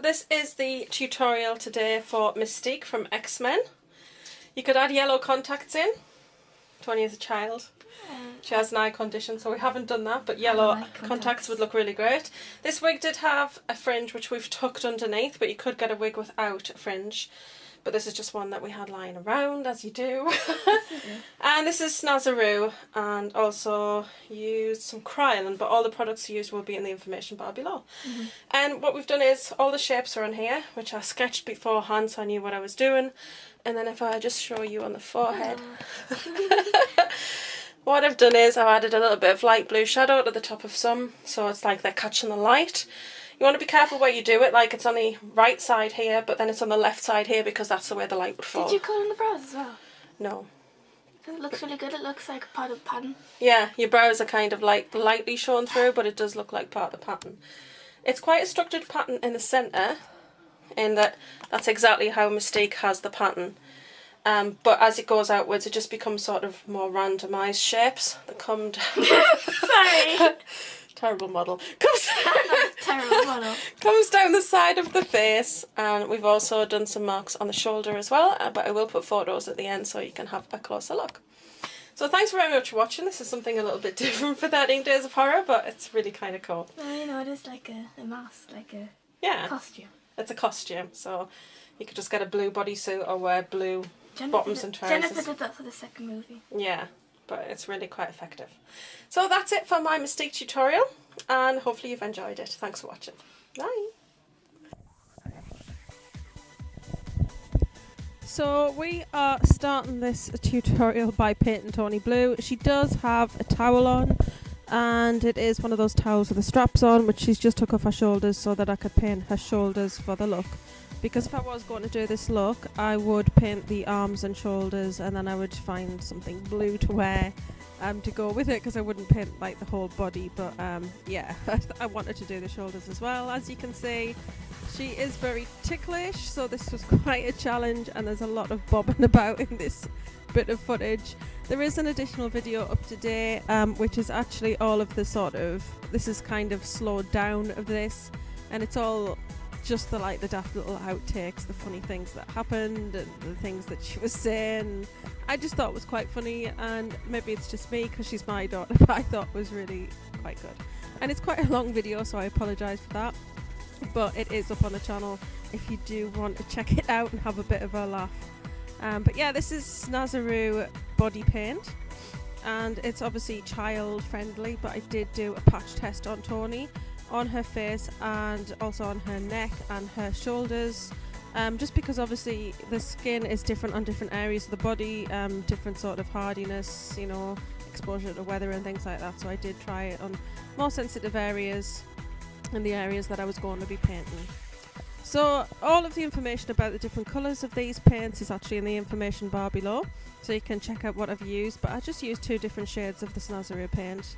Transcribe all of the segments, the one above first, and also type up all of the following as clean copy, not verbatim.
this is the tutorial today for Mystique from X-Men. You could add yellow contacts in. Tony is a child. She has an eye condition, so we haven't done that, but yellow contacts would look really great. This wig did have a fringe which we've tucked underneath, but you could get a wig without a fringe. But this is just one that we had lying around, as you do. And this is Snazzaroo, and also used some Krylon, but all the products used will be in the information bar below. And what we've done is, all the shapes are on here, which I sketched beforehand so I knew what I was doing. And then if I just show you on the forehead. What I've done is I've added a little bit of light blue shadow to the top of some, so it's like they're catching the light. You want to be careful where you do it, like it's on the right side here, but then it's on the left side here because that's the way the light would fall. Did you colour in the brows as well? No. It looks really good, it looks like part of the pattern. Yeah, your brows are kind of like lightly shown through, but it does look like part of the pattern. It's quite a structured pattern in the centre, in that that's exactly how Mystique has the pattern. But as it goes outwards, it just becomes sort of more randomised shapes that come down. Sorry. Terrible model. Terrible model. Comes down the side of the face, and we've also done some marks on the shoulder as well, but I will put photos at the end so you can have a closer look. So thanks very much for watching. This is something a little bit different for 13 Days of Horror, but it's really kind of cool. Well, you know, it is like a mask, like a costume. It's a costume, so you could just get a blue bodysuit or wear blue bottoms and trousers. Jennifer did that for the second movie. Yeah, but it's really quite effective. So that's it for my Mystique tutorial, and hopefully you've enjoyed it. Thanks for watching. Bye. So we are starting this tutorial by painting Tony blue. She does have a towel on, and it is one of those towels with the straps on, which she's just took off her shoulders so that I could paint her shoulders for the look. Because if I was going to do this look, I would paint the arms and shoulders, and then I would find something blue to wear to go with it, because I wouldn't paint like the whole body. But yeah, I wanted to do the shoulders as well. As you can see, she is very ticklish, so this was quite a challenge, and there's a lot of bobbing about in this bit of footage. There is an additional video up today, which is actually all of the this is kind of slowed down of this, and it's all just the daft little outtakes, the funny things that happened and the things that she was saying. I just thought it was quite funny, and maybe it's just me because she's my daughter, but I thought it was really quite good. And it's quite a long video, so I apologise for that, but it is up on the channel if you do want to check it out and have a bit of a laugh. But yeah, this is Snazzaroo body paint, and it's obviously child friendly, but I did do a patch test on Tony, on her face and also on her neck and her shoulders, just because obviously the skin is different on different areas of the body, different sort of hardiness, you know, exposure to weather and things like that. So I did try it on more sensitive areas and the areas that I was going to be painting. So all of the information about the different colours of these paints is actually in the information bar below, so you can check out what I've used. But I just used 2 different shades of the Snazzaroo paint,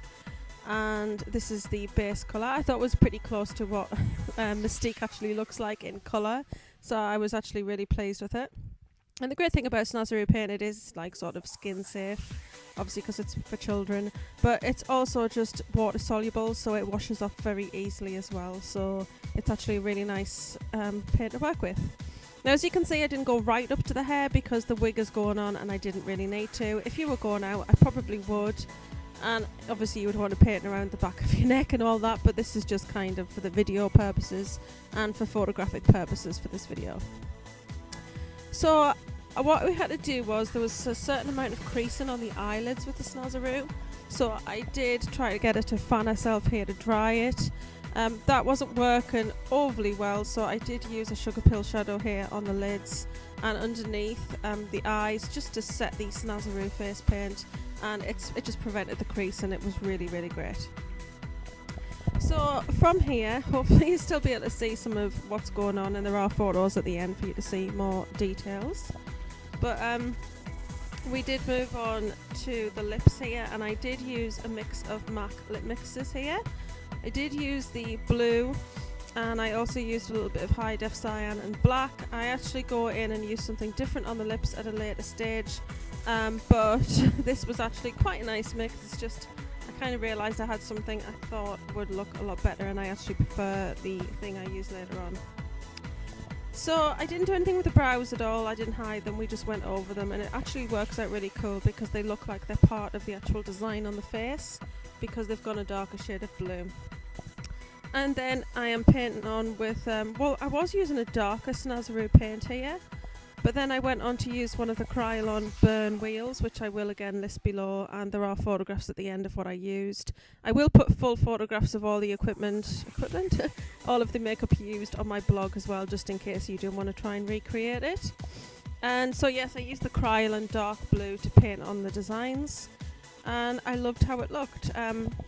and this is the base colour. I thought it was pretty close to what Mystique actually looks like in colour, so I was actually really pleased with it. And the great thing about Snazzaroo paint, it is like sort of skin safe, obviously because it's for children, but it's also just water soluble, so it washes off very easily as well, so it's actually a really nice paint to work with. Now, as you can see, I didn't go right up to the hair because the wig is going on and I didn't really need to. If you were going out, I probably would. And obviously you would want to paint around the back of your neck and all that, but this is just kind of for the video purposes and for photographic purposes for this video. So what we had to do was, there was a certain amount of creasing on the eyelids with the Snazzaroo, so I did try to get her to fan herself here to dry it. That wasn't working overly well, so I did use a sugar pill shadow here on the lids and underneath the eyes, just to set the Snazzaroo face paint, and it just prevented the crease, and it was really, really great. So from here, hopefully you'll still be able to see some of what's going on, and there are photos at the end for you to see more details. But we did move on to the lips here, and I did use a mix of MAC lip mixes here. I did use the blue, and I also used a little bit of high def cyan and black. I actually go in and use something different on the lips at a later stage, but this was actually quite a nice mix. It's just I kind of realised I had something I thought would look a lot better, and I actually prefer the thing I use later on. So I didn't do anything with the brows at all, I didn't hide them, we just went over them, and it actually works out really cool because they look like they're part of the actual design on the face because they've gone a darker shade of blue. And then I am painting on with, well, I was using a darker Snazaroo paint here, but then I went on to use one of the Krylon burn wheels, which I will again list below, and there are photographs at the end of what I used. I will put full photographs of all the equipment, all of the makeup used on my blog as well, just in case you do want to try and recreate it. And so yes, I used the Krylon dark blue to paint on the designs, and I loved how it looked.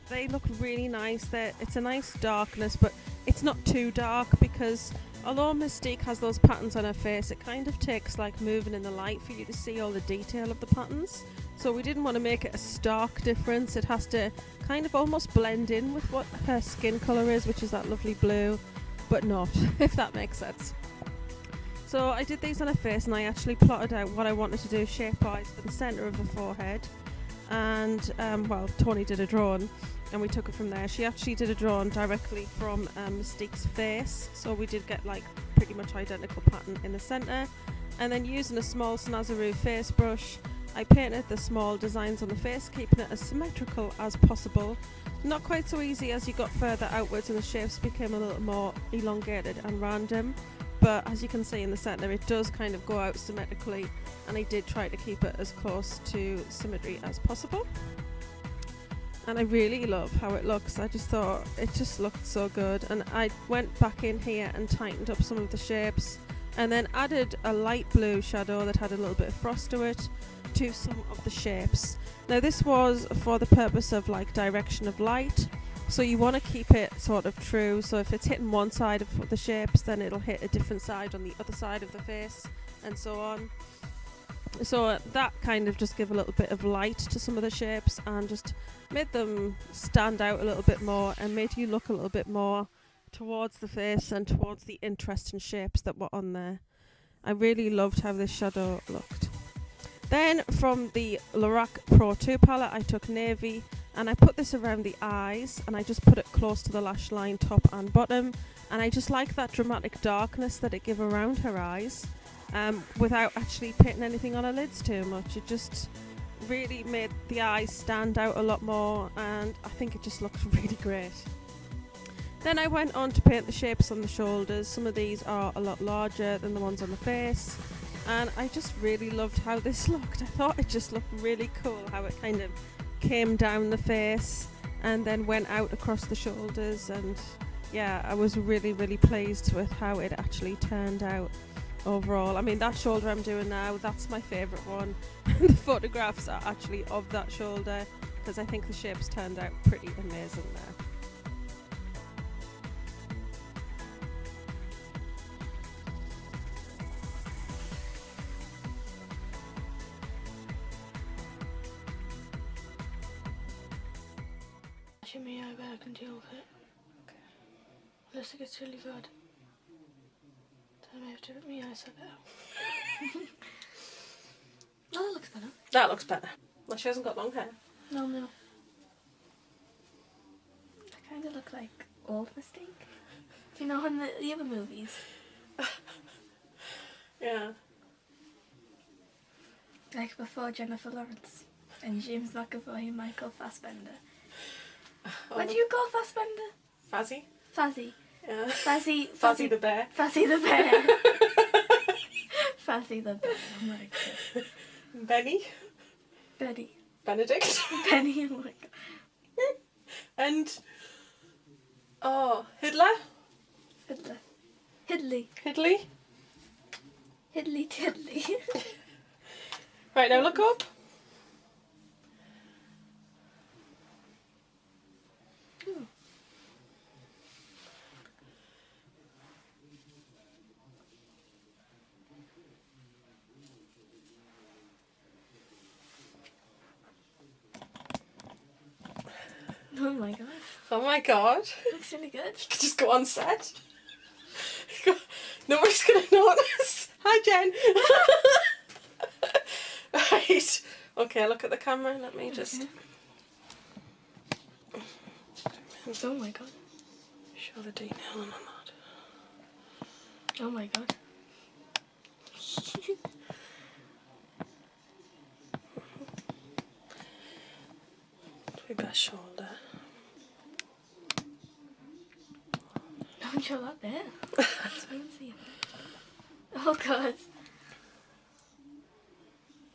They look really nice. It's a nice darkness, but it's not too dark because although Mystique has those patterns on her face, it kind of takes like moving in the light for you to see all the detail of the patterns. So we didn't want to make it a stark difference. It has to kind of almost blend in with what her skin colour is, which is that lovely blue, but not, if that makes sense. So I did these on her face, and I actually plotted out what I wanted to do shape-wise for the centre of the forehead. And well, Tony did a drawing and we took it from there. She actually did a drawing directly from Mystique's face, so we did get like pretty much identical pattern in the centre. And then using a small Snazaroo face brush, I painted the small designs on the face, keeping it as symmetrical as possible. Not quite so easy as you got further outwards and the shapes became a little more elongated and random, but as you can see in the centre it does kind of go out symmetrically, and I did try to keep it as close to symmetry as possible. And I really love how it looks. I just thought it just looked so good, and I went back in here and tightened up some of the shapes and then added a light blue shadow that had a little bit of frost to it to some of the shapes. Now this was for the purpose of like direction of light, so you want to keep it sort of true, so if it's hitting one side of the shapes then it'll hit a different side on the other side of the face, and so on. So that kind of just give a little bit of light to some of the shapes and just made them stand out a little bit more and made you look a little bit more towards the face and towards the interesting shapes that were on there. I really loved how this shadow looked. Then from the Lorac Pro 2 palette I took Navy and I put this around the eyes, and I just put it close to the lash line top and bottom, and I just like that dramatic darkness that it gave around her eyes. Without actually painting anything on her lids too much. It just really made the eyes stand out a lot more, and I think it just looked really great. Then I went on to paint the shapes on the shoulders. Some of these are a lot larger than the ones on the face, and I just really loved how this looked. I thought it just looked really cool how it kind of came down the face and then went out across the shoulders, and yeah, I was really pleased with how it actually turned out overall. I mean, that shoulder I'm doing now, that's my favourite one. The photographs are actually of that shoulder because I think the shapes turned out pretty amazing there. Me, I bet I can deal with it. Okay. Unless it gets really good. Then I have to rip my eyes out. Oh, that looks better. That looks better. Well, she hasn't got long hair. No. I kind of look like old Mystique. You know, in the other movies. Yeah. Like before Jennifer Lawrence and James McAvoy and Michael Fassbender. What do you call Fassbender? Fazzy? Fazzy. Yeah. Fazzy the bear. Fazzy the bear. Fazzy the bear. Oh my god. Benny. Benedict. Benny. Oh my god. And Hidley. Hidley tiddly. Right, now look up. Oh my god. Oh my god. Looks really good. You could just go on set. Nobody's going to notice. Hi, Jen. Right. Okay, look at the camera. Let me just... Okay. Oh my god. Show the detail on that. Oh my god. We got shoulder. Don't show that bit. It's fancy. Oh god.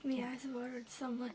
My eyes have watered so much.